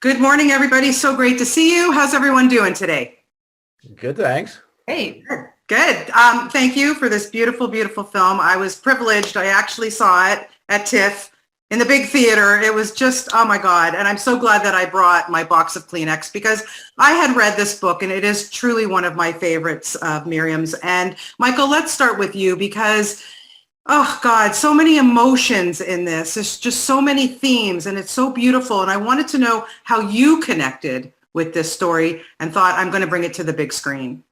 Good morning, everybody. So great to see you. How's everyone doing today? Good, thanks. Hey, good. Thank you for this beautiful, beautiful film. I was privileged. I actually saw it at TIFF in the big theater. It was just, oh my God. And I'm so glad that I brought my box of Kleenex because I had read this book and it is truly one of my favorites of Miriam's. And Michael, let's start with you because oh God, so many emotions in this. There's just so many themes and it's so beautiful. And I wanted to know how you connected with this story and thought I'm going to bring it to the big screen.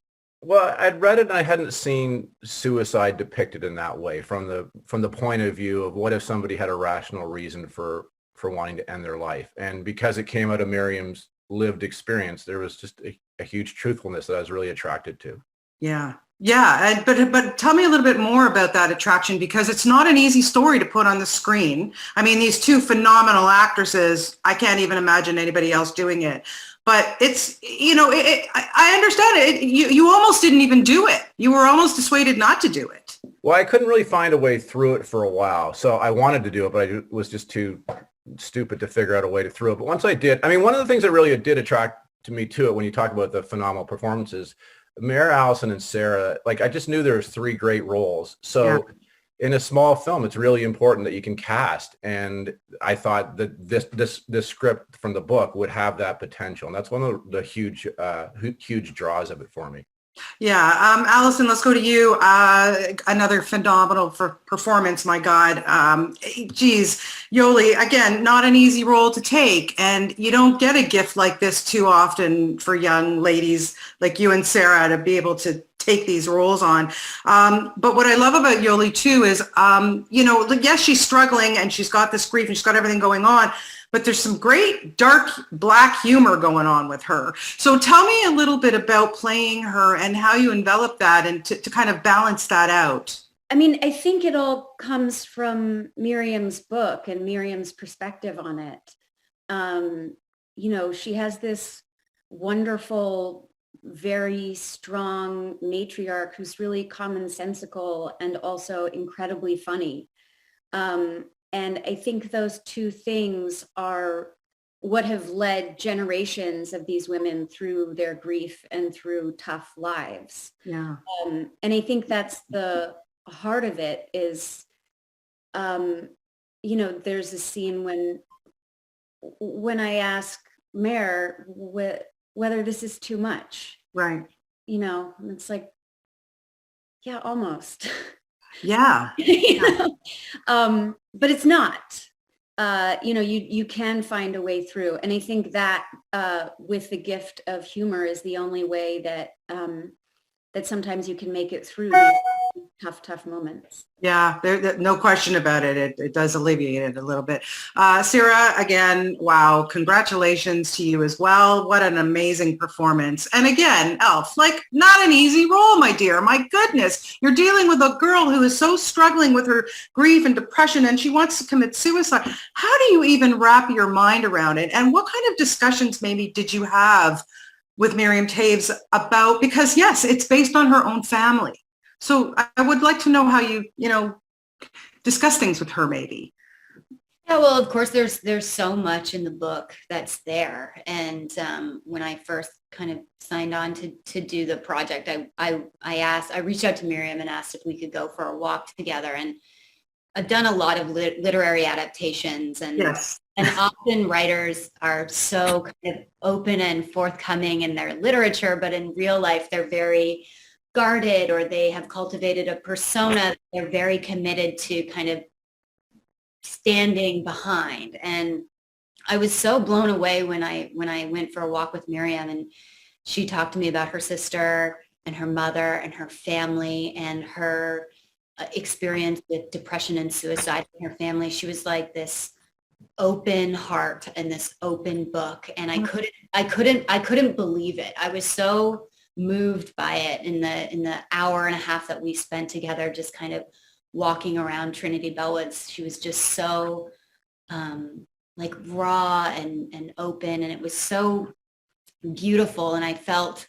Well, I'd read it and I hadn't seen suicide depicted in that way from the point of view of what if somebody had a rational reason for wanting to end their life. And because it came out of Miriam's lived experience, there was just a huge truthfulness that I was really attracted to. Yeah. Yeah. But tell me a little bit more about that attraction because it's not an easy story to put on the screen. I mean, these two phenomenal actresses, I can't even imagine anybody else doing it. But it's, I understand it. You almost didn't even do it. You were almost dissuaded not to do it. Well, I couldn't really find a way through it for a while. So I wanted to do it, but I was just too stupid to figure out a way to through it. But once I did, I mean, one of the things that really did attract to me to it when you talk about the phenomenal performances, Mare, Allison, and Sarah, like I just knew there was three great roles. So in a small film, it's really important that you can cast. And I thought that this script from the book would have that potential. And that's one of the huge draws of it for me. Yeah, Allison, let's go to you. Another phenomenal performance, my God. Geez, Yoli, again, not an easy role to take. And you don't get a gift like this too often for young ladies like you and Sarah to be able to take these roles on. But what I love about Yoli too is, yes, she's struggling and she's got this grief and she's got everything going on, but there's some great dark black humor going on with her. So tell me a little bit about playing her and how you envelop that and to kind of balance that out. I mean, I think it all comes from Miriam's book and Miriam's perspective on it. She has this wonderful, very strong matriarch who's really commonsensical and also incredibly funny. And I think those two things are what have led generations of these women through their grief and through tough lives. Yeah. And I think that's the heart of it is, there's a scene when I ask Mare whether this is too much. Right. And it's like, yeah, almost. Yeah. But it's not. You can find a way through. And I think that with the gift of humor is the only way that that sometimes you can make it through these tough moments. Yeah, no question about it. It does alleviate it a little bit. Sarah, again, wow, congratulations to you as well. What an amazing performance. And again, Elf, like not an easy role, my dear. My goodness, you're dealing with a girl who is so struggling with her grief and depression and she wants to commit suicide. How do you even wrap your mind around it? And what kind of discussions maybe did you have with Miriam Toew about, because yes, it's based on her own family. So I would like to know how you discuss things with her maybe. Yeah, well, of course, there's so much in the book that's there. And when I first kind of signed on to do the project, I reached out to Miriam and asked if we could go for a walk together. And I've done a lot of literary adaptations, and yes. And often writers are so kind of open and forthcoming in their literature, but in real life, they're very guarded, or they have cultivated a persona they're very committed to kind of standing behind. And I was so blown away when I went for a walk with Miriam, and she talked to me about her sister and her mother and her family and her experience with depression and suicide in her family. She was like this open heart and this open book, and I couldn't believe it. I was so moved by it in the hour and a half that we spent together, just kind of walking around Trinity Bellwoods. She was just so like raw and open, and it was so beautiful. And I felt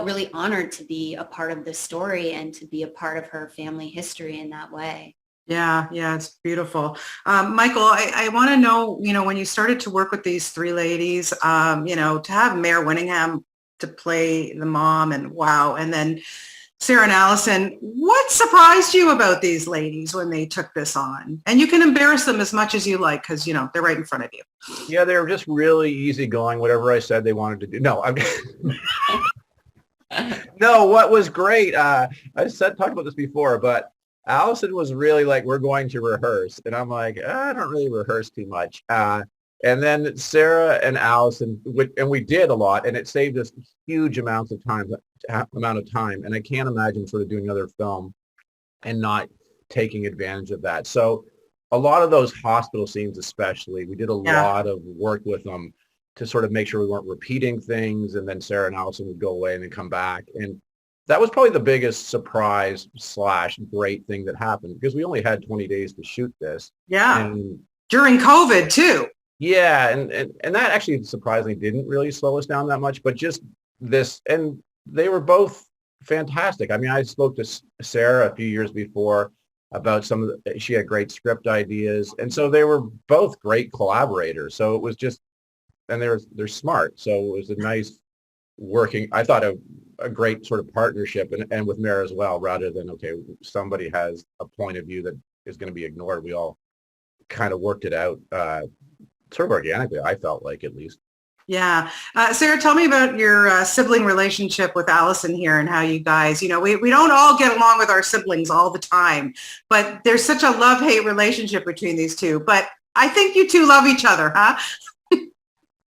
really honored to be a part of this story and to be a part of her family history in that way. Yeah, yeah, it's beautiful. Michael, I want to know, when you started to work with these three ladies, to have Mare Winningham to play the mom, and wow, and then Sarah and Alison, what surprised you about these ladies when they took this on? And you can embarrass them as much as you like, because, they're right in front of you. Yeah, they were just really easygoing. Whatever I said they wanted to do. No, I'm no. What was great? Talked about this before, but Allison was really like, "We're going to rehearse," and I'm like, "I don't really rehearse too much." And then Sarah and Allison, and we did a lot, and it saved us huge amounts of time. And I can't imagine sort of doing another film and not taking advantage of that. So a lot of those hospital scenes, especially, we did a lot of work with them to sort of make sure we weren't repeating things. And then Sarah and Allison would go away and then come back. And that was probably the biggest surprise / great thing that happened, because we only had 20 days to shoot this. Yeah. And during COVID too. yeah. And that actually surprisingly didn't really slow us down that much, but just this, and they were both fantastic. I mean, I spoke to Sarah a few years before about she had great script ideas. And so they were both great collaborators. So it was just, and they're smart. So it was a nice working, I thought a great sort of partnership, and with Mare as well, rather than, okay, somebody has a point of view that is going to be ignored. We all kind of worked it out sort of organically, I felt like, at least. Yeah. Sarah, tell me about your sibling relationship with Alison here, and how you guys, we don't all get along with our siblings all the time, but there's such a love-hate relationship between these two. But I think you two love each other, huh?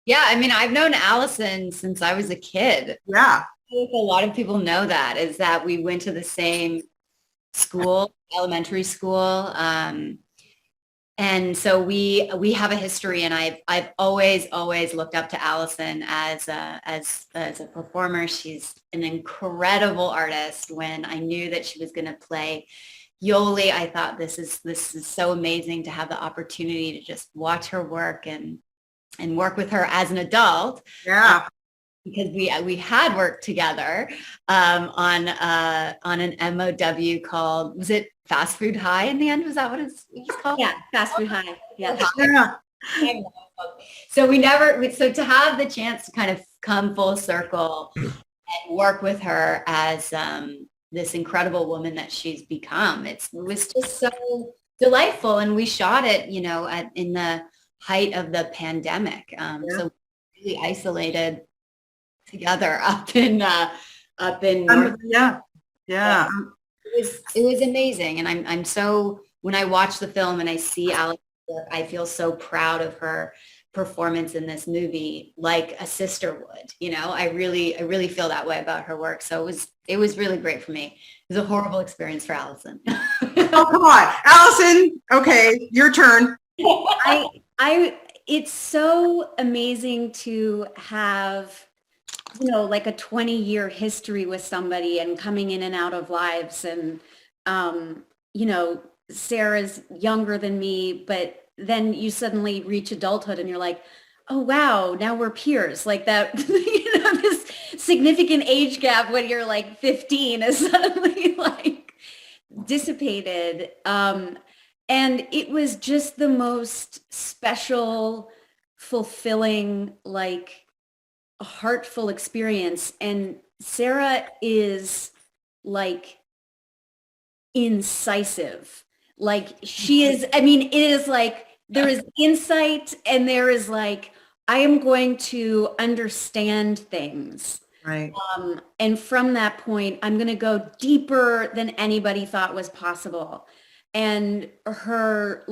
Yeah, I mean, I've known Alison since I was a kid. Yeah. I think a lot of people know that, is that we went to the same school, elementary school. And so we have a history, and I've always looked up to Alison as a performer. She's an incredible artist. When I knew that she was going to play Yoli, I thought this is so amazing to have the opportunity to just watch her work and work with her as an adult. Yeah. Because we had worked together on an MOW called, was it Fast Food High in the end? Was that what it's called? Yeah, Fast Food High. Yeah. Yeah. So so to have the chance to kind of come full circle and work with her as this incredible woman that she's become, it was just so delightful. And we shot it, in the height of the pandemic. So really isolated together up in North. Yeah. It was amazing. And I'm so, when I watch the film and I see Alex, I feel so proud of her performance in this movie, like a sister would. I really feel that way about her work. So it was really great for me. It was a horrible experience for Alison. Oh, come on, Alison. Okay, your turn. It's so amazing to have, like a 20-year history with somebody and coming in and out of lives. And, Sarah's younger than me, but then you suddenly reach adulthood and you're like, oh, wow, now we're peers. Like that, this significant age gap when you're like 15 is suddenly like dissipated. And it was just the most special, fulfilling, like heartful experience. And Sarah is like incisive. Like she is, I mean, it is like, there is insight, and there is like, I am going to understand things. Right. And from that point, I'm going to go deeper than anybody thought was possible. And her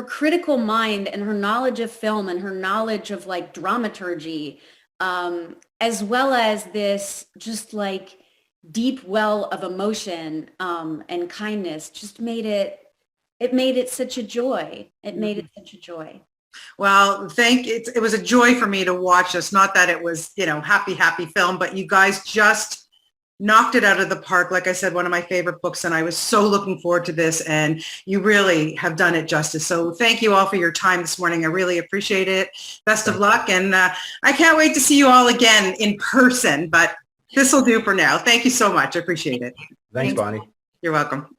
critical mind and her knowledge of film and her knowledge of like dramaturgy, as well as this just like deep well of emotion and kindness, just made it such a joy. It made it such a joy. Well, it was a joy for me to watch this. Not that it was, happy film, but you guys just knocked it out of the park. Like I said, one of my favorite books, and I was so looking forward to this, and you really have done it justice. So thank you all for your time this morning. I really appreciate it. Best of luck. And I can't wait to see you all again in person, but this will do for now. Thank you so much. I appreciate it. Thanks, Bonnie. You're welcome.